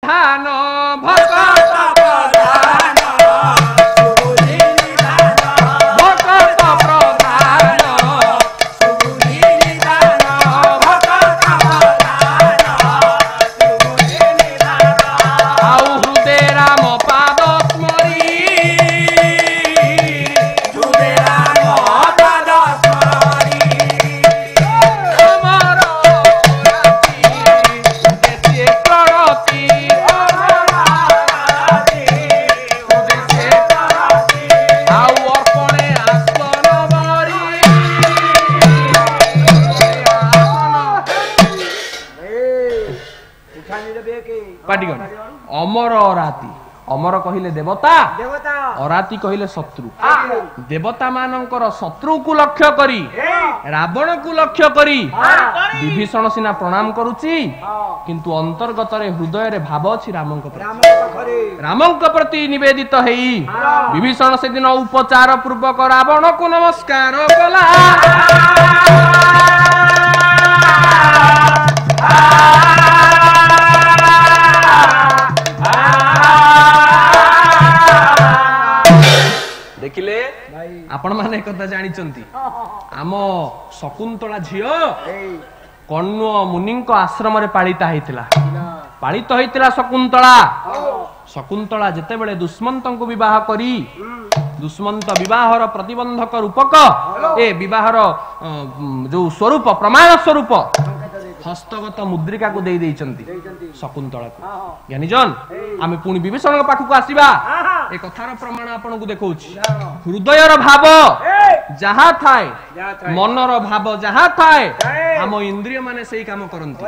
प्रधान भक्त प्रधान सुबुद्धि निधान भक्त प्रधान सुबुद्धि निधान भक्त प्रधान सुबुद्धि निधान आउ हृदय राम पाद स्मरी हृदय राम पाद स्मरी अमर अमर अराती अमर कहिले देवता अराती कहिले शत्रु देवता मानकर शत्रु को लक्ष्य करी रावण को लक्ष्य करी विभीषण सिना प्रणाम करुची किंतु अंतर्गत रे हृदय रे भाव अछि रामंक प्रति निवेदित हेई विभीषण से दिन उपचार पूर्वक रावण को नमस्कार कला देखिले आपण माने कथा जानी चंती आम शकुंतला झियो कण्व मुनिंक आश्रम रे पालिता हेतिला पालित हेतिला शकुंतला जेते बेले दुष्मंतंको विवाह करी दुष्मंत विवाहर प्रतिबंधक रूपक ए विवाहर जो स्वरूप प्रमाण स्वरूप हस्तगत मुद्रिका को दे देइचंती शकुंतला को ज्ञानीजन आमे पुणी विभीषण पाखु आसीबा ए कथार प्रमाण आपन को देखौछि हृदयर भाव जहा थाए मनर भाव जहा थाए हम इंद्रिय माने सेही काम करंती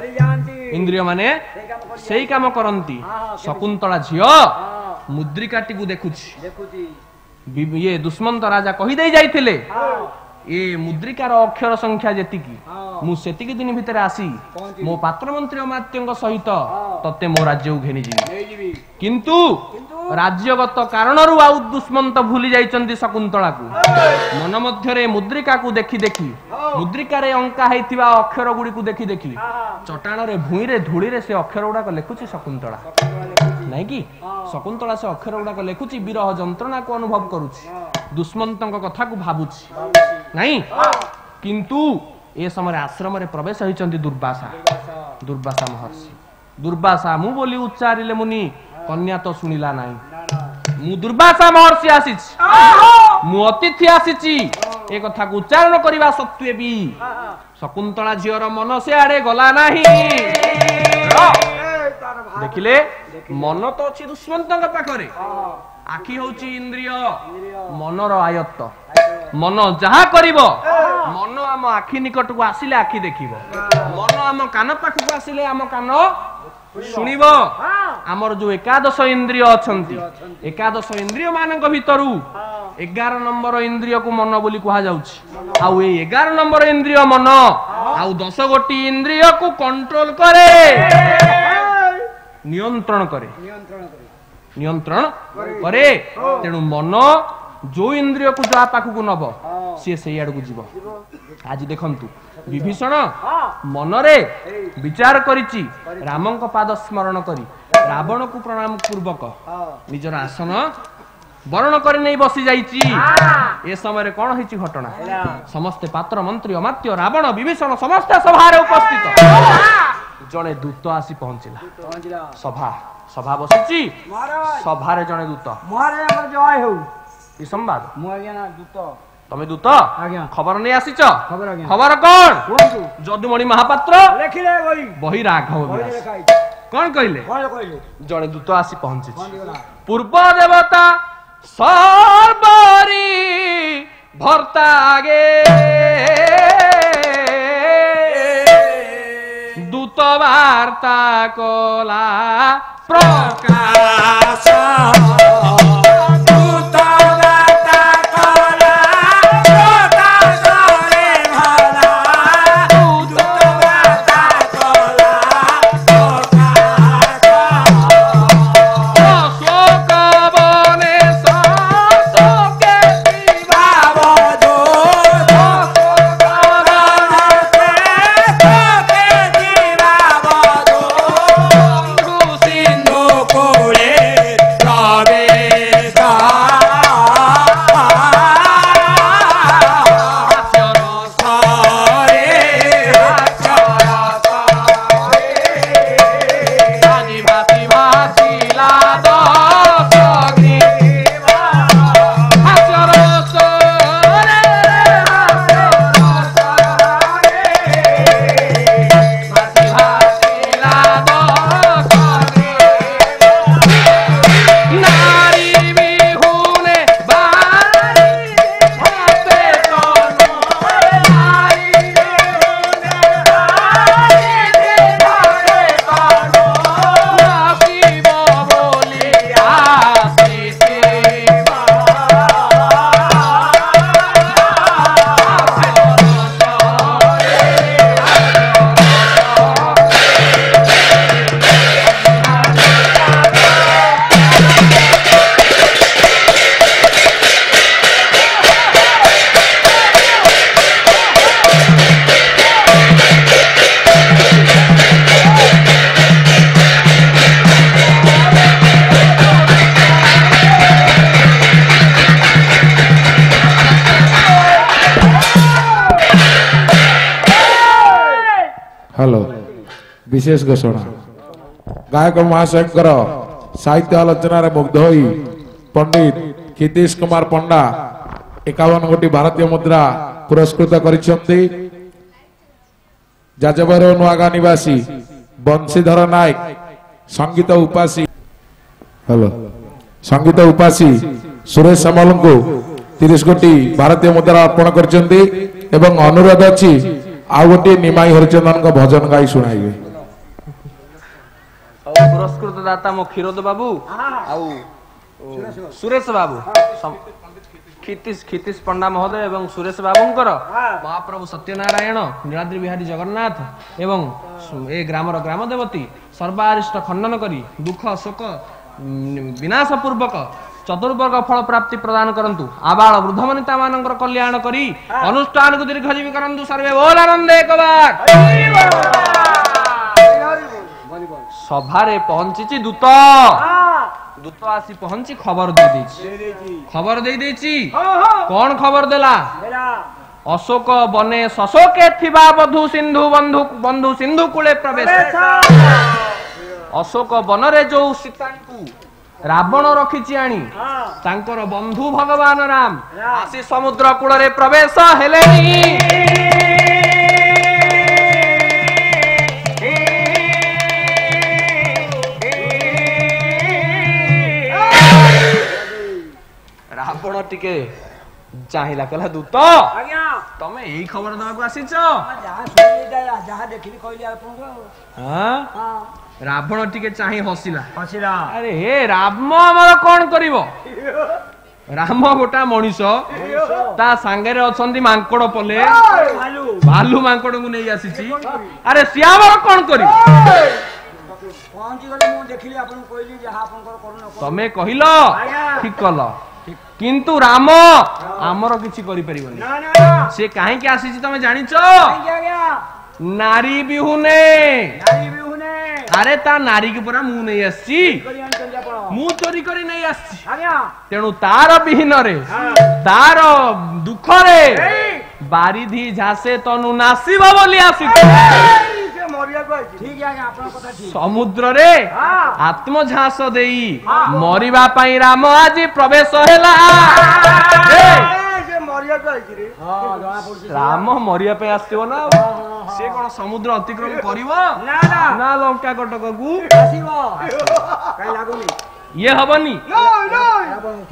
इंद्रिय माने सेही काम करंती शकुंतला झियो मुद्रिकाटी को देखुछि ये दुष्मंत राजा कहि दे जाइथिले ए मुद्रिकार अक्षर संख्या जेतिकी मु सेतिकी दिन भितर आसी मो पात्र मंत्री अमात्यंग सहित तते मो राज्य घेनी जीवी किंतु राज्यगत कारणरू आउ दुष्मंत भूली जाइचंती शकुंतला को मन मध्य रे मुद्रिका को देखि देखि मुद्रिका रे अंका हेतिबा अक्षर गुडी को देखि देखि चटाण रे भूई रे धूली रे से अक्षर गुडा को लेखुची शकुंतला नहीं कि शकुंतला से अक्षर गुडा को लेखुची विरह जंत्रणा को अनुभव करूची दुष्मंतंक कथा को भाबुची नहीं किंतु ए समय आश्रम रे प्रवेश होइचंती दुर्वासा महर्षि दुर्वासा मु बोली उच्चारिले मुनि कन्या तो सुनिला नाही मु दुर्वासा महर्षि आसीछि मु अतिथि आसीछि ए कथा को उच्चारण करिवा सत्वे भी शकुंतला झियर मन से आड़े गला नाही देखिले मन तो अछि दुष्मंतंक पाखरे आखि होची इंद्रिय मनर आयत्त मन जहा करिवो मन आम आखि निकट को आसिले आखि देखिबो मन आम कान पाख को आसिले आम कान सुनिबो हमर जो एकादश इंद्रिय अछंती एकादश इंद्रिय मानक भितरु 11 नंबर इंद्रिय को मन बोली कहा जाउछि आउ ए 11 नंबर इंद्रिय मन आउ 10 गोटी इंद्रिय को कंट्रोल करे नियंत्रण करे तेणु मन जो इंद्रिय को जा पाखु को नब सी से आड़ को जीव आज देखंतु विभीषण मनरे विचार करिछि रामंक पाद स्मरण करी रावण को प्रणाम पूर्वक निजर आसन वर्ण कर नहीं बसी जाइछि ए समय रे कोन हिछि घटना समस्त पात्र मंत्री अमात्य रावण विभीषण समस्त सभा रे उपस्थित जने दूत आसी पहुंचिला सभा बसिछि सभा रे जने दूत मारे हमर जय हो ई संवाद मु आज्ञा दूत तमे दूत आज्ञा खबर नहीं आसीछ खबर आज्ञा खबर कोन जदुमणि महापात्र लेखिले बही राघव कोन कहले जने दूत आसी पहुंचिछि पूर्व देवता सर्वरी भर्ता आगे दूत वार्ता कोला प्रकाश सिंधु विशेष घोषणा गायक महाशयकर साहित्य आलोचन मुग्ध होई पंडित क्षितीश कुमार पंडा 51 गोटी भारतीय मुद्रा पुरस्कृत करिसेंती। जाजबर नुआगा निवासी बंशीधर नायक संगीत उपासी संगीत उपासी सुरेश सामल को 30 गोटी भारतीय मुद्रा अर्पण करछंती एवं अनुरोध अछि आ गोटी निमाई हरिचंदन को भजन गाई सुनाइबे। पुरस्कृत दाता मो क्षीरोद बाबू आउ सुरेश बाबू क्षितीश पंडा महोदय एवं सुरेश बाबूंकर महाप्रभु सत्यनारायण नीलाद्रि बिहारी जगन्नाथ एवं ए ग्रामर ग्राम देवती सर्वारिष्ट खंडन करी दुख शोक विनाश पूर्वक चतुर्वर्ग फल प्राप्ति प्रदान करंतु आबाल वृद्ध वनिता मानकर कल्याण करी अनुष्ठान को दीर्घजीवी करंतु सर्वे बोल आनंद एक बार। सभारे पहुंची दूत दूत आसी पहुंची खबर दे देची कौन खबर देला अशोक बने शशोके थिबा बधु सिंधु बंधु बंधु सिंधु कूले प्रवेश अशोक बनरे जो सीतांकु रावण रखिछि आनी तांकर बंधु भगवान राम आसी समुद्र कूल रे प्रवेश हेलेनी। रावण टिके चाहिला कहला दूत तमे एई खबर दबाकू आसीछ रावण टिके चाहि हसिला अरे हे राम हमर कोन करिवो राम गोटा मनीष ता सांगे रे अछंती मांकड़ पले भालू मांकड़ को नै आसीछि अरे सियावर कोन करिवो तमे कहिलो ठीक कल किंतु राम आमर किछि करि परिबनी से काहे के आसी छी तमे जानि छ नारी बिहुने अरे ता नारी के पूरा मु नै आसी मु चोरी करी नै आसी तेनु तार बिहीन रे तार दुख रे बारिधी झासे तनु नासीबा बोली आसी समुद्र रे आत्म झास देई मरिबा पई राम आज प्रवेश हेला राम मरिया पे आसीबो ना से कोन समुद्र अतिक्रम करिवो ना लंका कटक को आसीबो काई लागुनी ये हबनी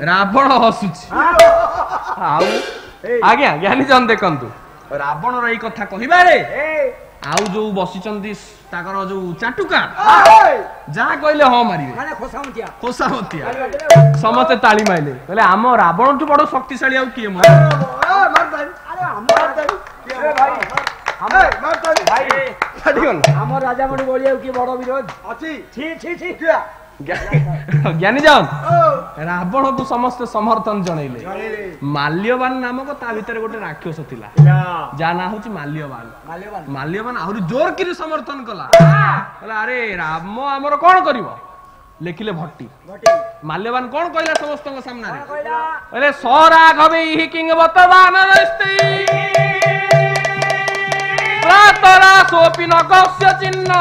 रावण हसुची आउ आज्ञा ज्ञानी जन देखंतु रावण रे कथा कहिबा रे आउ जो बसिचंदी ताकर जो चाटुका जहा कहले ह मारिबे माने खोसामतिया समते ताली माइले कहले हम रावण टु बड़ शक्तिशाली आउ किए मार अरे हम भाई राजा मणि बोलिया की बड़ विरोध अछि छी छी छी ज्ञानी जान रावण को समस्त समर्थन जनैले माल्यवान नामक ता भीतर गोटे राक्षस थिला जा ना होची माल्यवान आहुरी जोर किरी समर्थन कला कहला अरे राम हमर कोन करिवो लेखिले भट्टी माल्यवान कोन कहला समस्त के सामने रे कहले सराघवे ही किंग बतवान रस्ती प्रातरा सोपि नगस्य चिन्ह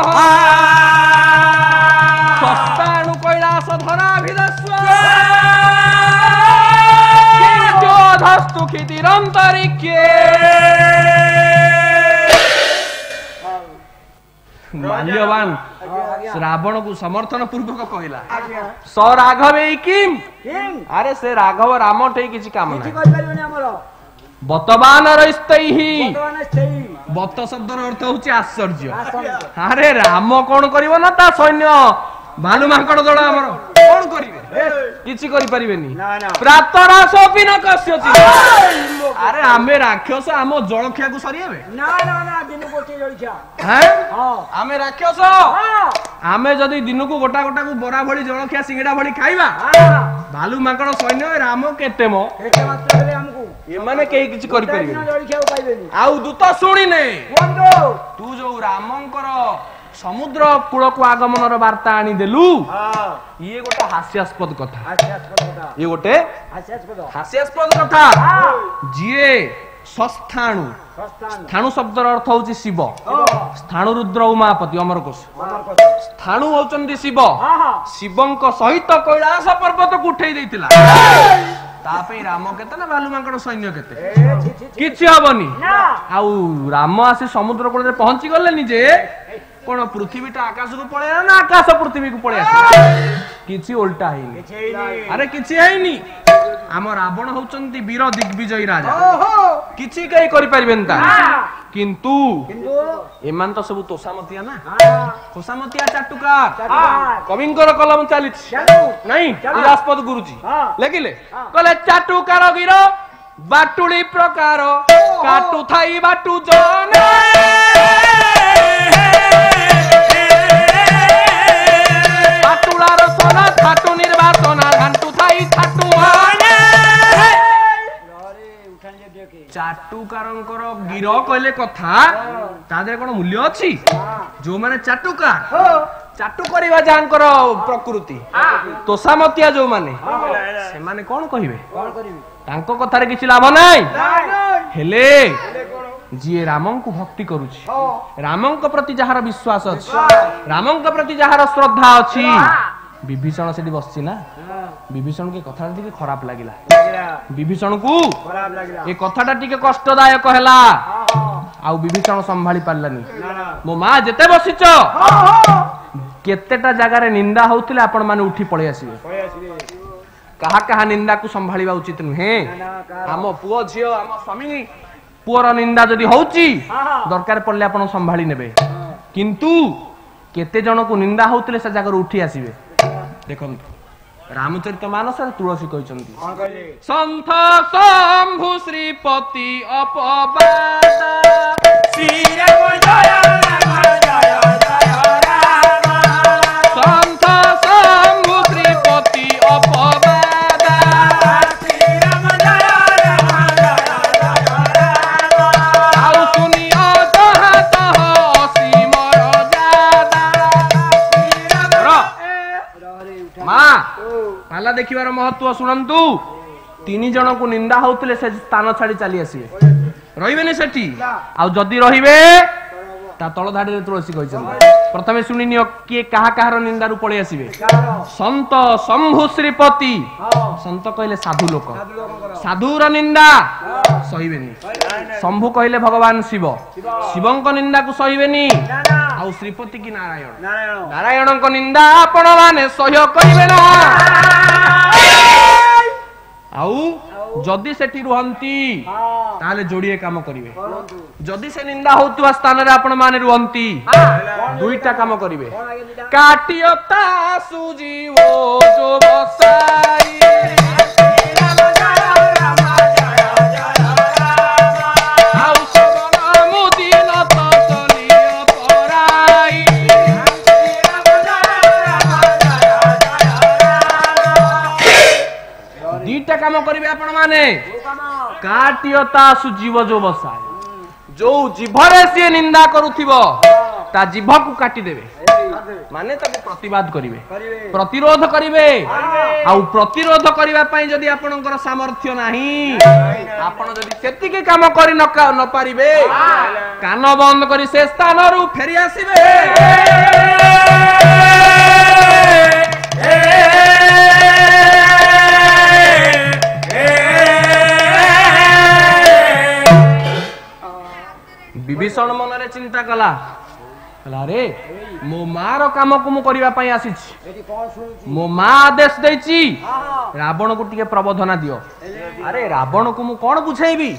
सस्तानु कैलास धराभिदस्व किंजोधस्तु क्षितिरन्तरिक्षे माल्यवान रावण को समर्थन पूर्वक कहला स राघवे किम अरे से राघव राम ठे किछि काम नै बतवान रस्तैहि बत शब्दर अर्थ होची आश्चर्य अरे राम कोन करिवो ना ता सैन्य भालू मांकड़ दळ हमर कोन करिवे किछि करि परिबेनी प्रातरा सोपि न कस्यति अरे आमे राक्षस आम जळखिया को सरियबे ना दिन गोटे जळखिया हैं आमे राक्षस आमे जदी दिन को गोटा गोटा को बरा भली जळखिया सिंगडा भली खाइबा भालू मांकड़ सैन्य राम केते मात्र हेले हमकु ये माने केही किछि करि परिबेनी जळखिया पाइबेनी आउ दूत सुनिने तू जो रामंकर समुद्र कूल को आगमन वार्ता आनी देलु ये गोटे हास्यास्पद कथा ये गोटे हास्यास्पद कथा जीए ସସ୍ଥାଣୁ ସସ୍ତାନ ସ୍ଥାଣୁ ଶବ୍ଦର ଅର୍ଥ ହଉଛି ଶିବ ସ୍ଥାଣୁ ରୁଦ୍ର ଉମାପତି ଅମରକୋଷ ସ୍ଥାଣୁ ହଉଛନ୍ତି ଶିବ ଶିବଙ୍କ ସହିତ କୈଳାସ ପର୍ବତକୁ ଉଠେଇ ଦେଇଥିଲା ତା ପାଇଁ ରାମ କେତେ ନା ଭାଲୁ ମାଙ୍କଡ ସୈନ୍ୟ କେତେ କିଛି ହବନି ଆଉ ରାମ ଆସି ସମୁଦ୍ର କୂଳରେ ପହଞ୍ଚି ଗଲେନି ଯେ କଣ ପୃଥିବୀଟା ଆକାଶକୁ ପଳେଇଲା ନା ଆକାଶ ପୃଥିବୀକୁ ପଳେଇ ଆସିଲା କିଛି ଓଲଟା ହେଇନି ଆରେ କିଛି ହେଇନି ଆମ ରାବଣ ହଉଛନ୍ତି ବୀର ଦିଗ୍ବିଜୟୀ ରାଜା କିଛି କେହି କରିପାରିବେନି ତା କିନ୍ତୁ ଏମାନେ ତ ସବୁ ତୋଷାମତିଆ ନା ଖୋସାମତିଆ ଚାଟୁକାର କବିଙ୍କର କଲମ ଚାଲିଛି ନାଇଁ ବିଳାସପଦ ଗୁରୁଜୀ ଲେଖିଲେ କହିଲେ ଚାଟୁକାର ଗିର ବାଟୁଳି ପ୍ରକାର କାଟୁ ଥାଇ ବାଟୁ ଜନେ ବାଟୁଳାର ସନା ଥାଟୁ ନିର୍ବାସନା ଘାଣ୍ଟୁ ଥାଇ ଥାଟୁ ଚାଟୁକାରଙ୍କର ଗିର କହିଲେ କଥା ତା ଦେହରେ କଣ ମୂଲ୍ୟ ଅଛି ଯୋଉମାନେ ଚାଟୁକାର ଚାଟୁ କରିବା ଯାହାଙ୍କର ପ୍ରକୃତି ତୋଷାମତିଆ ଯୋଉମାନେ ସେମାନେ କଣ କହିବେ ତାଙ୍କ କଥାରେ କିଛି ଲାଭ ନାହିଁ ହେଲେ ଯିଏ ରାମଙ୍କୁ ଭକ୍ତି କରୁଛି ରାମଙ୍କ ପ୍ରତି ଯାହାର ବିଶ୍ୱାସ ଅଛି ରାମଙ୍କ ପ୍ରତି ଯାହାର ଶ୍ରଦ୍ଧା ଅଛି ବିଭୀଷଣ ସେଠି ବସିଛି ନା ବିଭୀଷଣକୁ ଏ କଥାଟା ଟିକେ ଖରାପ ଲାଗିଲା ବିଭୀଷଣକୁ ଏ କଥାଟା ଟିକେ କଷ୍ଟଦାୟକ ହେଲା ଆଉ ବିଭୀଷଣ ସମ୍ଭାଳି ପାରିଲାନି ମୋ ମା ଯେତେ ବସିଛ କେତେଟା ଜାଗାରେ ନିନ୍ଦା ହଉଥିଲେ ଆପଣ ମାନେ ଉଠି ପଳେଇ ଆସିବେ କାହା କାହା ନିନ୍ଦାକୁ ସମ୍ଭାଳିବା ଉଚିତ ନୁହେଁ ଆମ ପୁଅ ଝିଅ ଆମ ସ୍ୱାମୀ ପୁଅର ନିନ୍ଦା ଯଦି ହଉଛି ଦରକାର ପଡିଲେ ଆପଣ ସମ୍ଭାଳି ନେବେ କିନ୍ତୁ କେତେ ଜଣକୁ ନିନ୍ଦା ହଉଥିଲେ ସେ ଜାଗାରୁ ଉଠି ଆସିବେ ଦେଖନ୍ତୁ ରାମଚରିତ ମାନସରେ ତୁଳସୀ କହିଛନ୍ତି ସନ୍ଥ ଶମ୍ଭୁ ଶ୍ରୀପତି ଅପବାଦ ଶ୍ରୀରାମ ଜୟ ରାମ ଜୟ ଜୟ ରାମ ସନ୍ଥ ଶମ୍ଭୁ ଶ୍ରୀପତି ଅପବାଦ ଶ୍ରୀରାମ ଜୟ ରାମ ଜୟ ଜୟ ରାମ ଆଉ ଶୁନିଅ ତହ ତହ ଅସୀମର ଜାଦା ମା ପାଲା ଦେଖିବାର ମହତ୍ଵ ଶୁଣନ୍ତୁ 3 ଜଣଙ୍କୁ ନିନ୍ଦା ହଉଥିଲେ ସେ ସ୍ଥାନ ଛାଡି ଚାଲି ଆସିବେ ରହିବେନି ସେଠି ଆଉ ଯଦି ରହିବେ ତା ତଳ ଧାଡିରେ ତୁଳସୀ କହିଛନ୍ତି ପ୍ରଥମେ ଶୁଣିନିଅ କିଏ କାହା କାହାର ନିନ୍ଦାରୁ ପଳେଇ ଆସିବେ ସନ୍ତ ଶମ୍ଭୁ ଶ୍ରୀପତି ସନ୍ତ କହିଲେ ସାଧୁ ଲୋକ ସାଧୁର ନିନ୍ଦା ସହିବେନି ଶମ୍ଭୁ କହିଲେ ଭଗବାନ ଶିବ ଶିବଙ୍କ ନିନ୍ଦାକୁ ସହିବେନି ଆଉ ଶ୍ରୀପତି କି ନାରାୟଣ ନାରାୟଣଙ୍କ ନିନ୍ଦା ଆପଣ ମାନେ ସହ୍ୟ କରିବେ ନା ଆଉ ଯଦି ସେଠି ରୁହନ୍ତି ତାହେଲେ ଯୋଡିଏ କାମ କରିବେ ଯଦି ସେ ନିନ୍ଦା ହଉଥିବା ସ୍ଥାନରେ ଆପଣ ମାନେ ରୁହନ୍ତି ଦୁଇଟା କାମ କରିବେ କାଟିୟତା ସୁଜୀବ ଯୋ ବସାଇ কাম করিবে আপন মানে কাটিয়তা সুজীব जो বসায় जो জিভরে সে নিন্দা করুথিব তা জিভকু কাটি দেবে মানে তাকে প্রতিবাদ করিবে প্রতিরোধ করিবে আউ প্রতিরোধ করিবা পাই যদি আপনকৰ সামর্থ্য নাহি আপন যদি সেতিকে কাম করি ন পারিবে কান বন্ধ করি সে স্থানরু ফেরি আসিবে विभीषण मनरे चिंता कला रे मो मार काम को मु करिवा पई आसीछि मो मा आदेश दैछि रावण को टिके प्रबोधना दियो अरे रावण को मु कोन बुझाइबी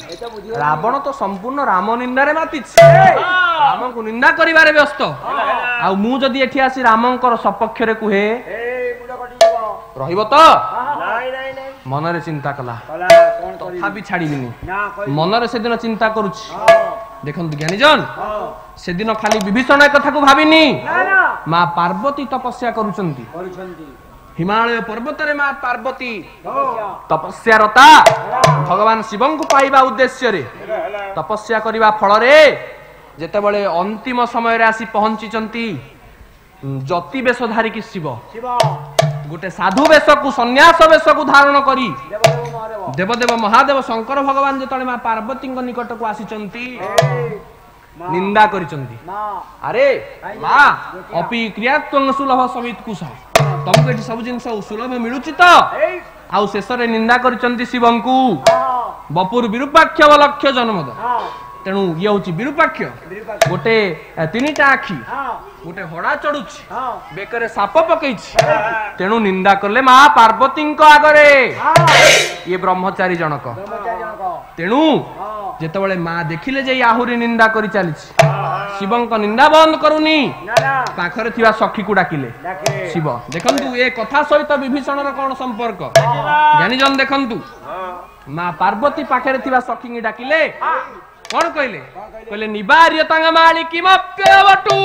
रावण तो संपूर्ण राम निंदारे मातिछि राम को निंदा करिवारे व्यस्त आ मु जदी एठी आसी रामंकर सपक्ष रे कुहे रहिबो तो मनरे चिंता कला तथापि छाड़ीबिनी मनरे से दिन चिंता करूछि देखंतु ज्ञानीजन से दिन खाली विभीषण कथा को भाबिनी मां पार्वती तपस्या करूछंती हिमालय पर्वत रे मां पार्वती तपस्या रता भगवान शिवं को पाइबा उद्देश्य रे तपस्या करिबा फल रे जेते बळे अंतिम समय रे आसी पहुंचीचंती जति वेशधारी की शिव गोटे साधु वेश को सन्यास वेश को धारण करी देवदेव महादेव शंकर भगवान जो माँ पार्वती निकट को आसीचंती निंदा करिचंती अरे माँ अपि क्रियात्वं सुलभ समित कुश तुमको ये सब जिन सुलभ मिलुची तो आउ शेष निंदा करिचंती शिवं को बपुर विरूपाक्ष लक्ष्य जन्मद तेणु ये हूँ विरूपाक्ष गोटे 3टा आखि गोटे हड़ा चढ़ुची बेकरे साप पकई तेणु निंदा कले माँ पार्वती आगरे ये ब्रह्मचारी जनक तेणु जेतबळे माँ देखिले जे आहुरी निंदा करि चली शिवं निंदा बंद करूनी पाखरे थिबा सखी को डाकिले शिव देखंतु ए कथा सहित विभीषण र कोन संपर्क ज्ञानीजन देखंतु माँ पार्वती पाखरे थिबा सखी की डाकिले कौन कहले कहले निवार्य तंगमाली किमप्यवटु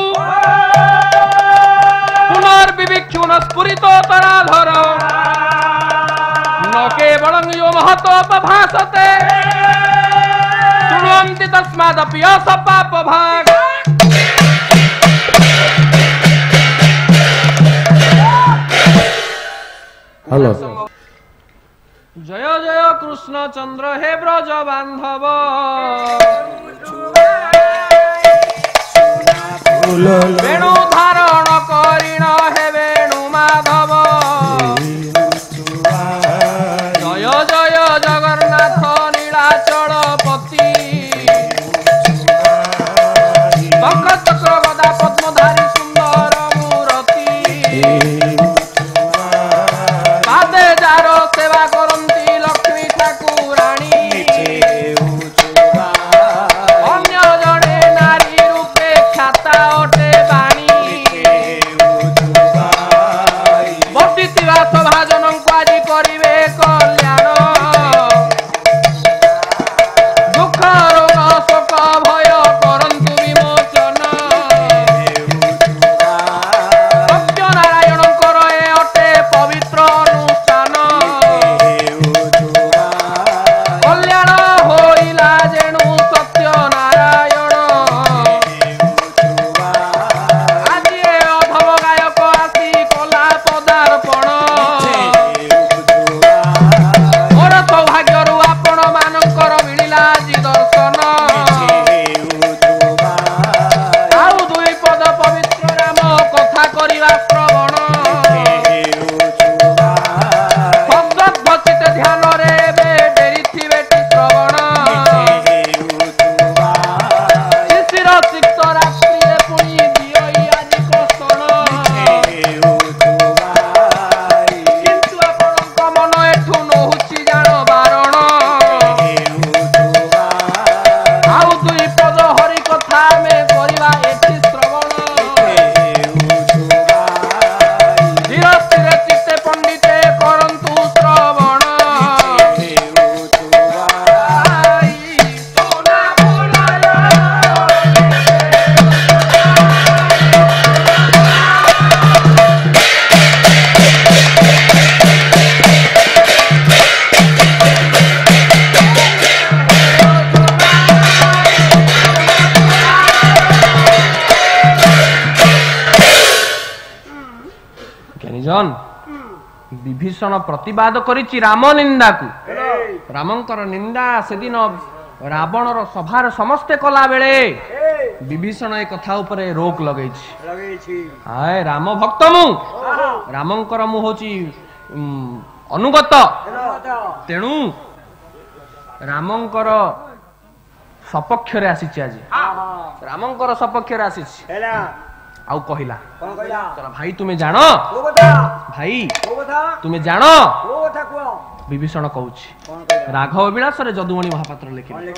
पुनर्विविक्षुण स्फुरितोत्तराधर न केवलं यो महतोपभासते शृण्वन्ति तस्मादपि असपापभाग हेलो जय जय कृष्ण चंद्र हे ब्रज बांधव वेणु धारण करिण हे वेणु माधव जय जय जगन्नाथ नीलाचल पति शंख चक्र गदा पद्मधारी सुंदर मूर्ति पादे जार सेवा करंती लक्ष्मी ठाकुराणी अन्य जड़े नारी रूपे ख्याता अटे बाणी बटिथिबा सभाजन को आज करिवे कल्याण दुख रोग शोक भय करंतु विमोचन सत्यनारायण ए अटे पवित्र अनुष्ठान कल्याण होइला जेणु सत्यनारायण आज ए अधम गायक आसी कला पदार्पण मोर सौभाग्यरु आपण मानकर मिलिला आजी दर्शन आउ दुई पद पवित्र राम कथा करिवा श्रवण शब्दचित ध्यान रे बे डेरी थिबेटी श्रवण शिशिर सिक्त रात्रि पुणी दियई आदि कोषण किंतु आपणक मन एठु नहुची जान बारण आउ दुई पद हरि कथा में करिवा एठी श्रवण धीर स्थिर चित्ते पंडिते करंतु श्रवण सोना बोलाया ज्ञानीजन विभीषण प्रतिवाद करिछि राम निंदा को रामंकर निंदा से दिन रावणर सभार समस्ते कला बेले विभीषण ए कथा उपरे रोक लगैछि हाय राम भक्त मु रामंकर मु होछि अनुगत तेणु रामंकर सपक्ष रे आसीछि आज रामंकर सपक्ष रे आसीछि आउ कहिला चला भाई तुम्हें जानो भाई तुम्हें जानो विभीषण कहूछि राघव विलास रे जदुमणि महापात्र लिखिले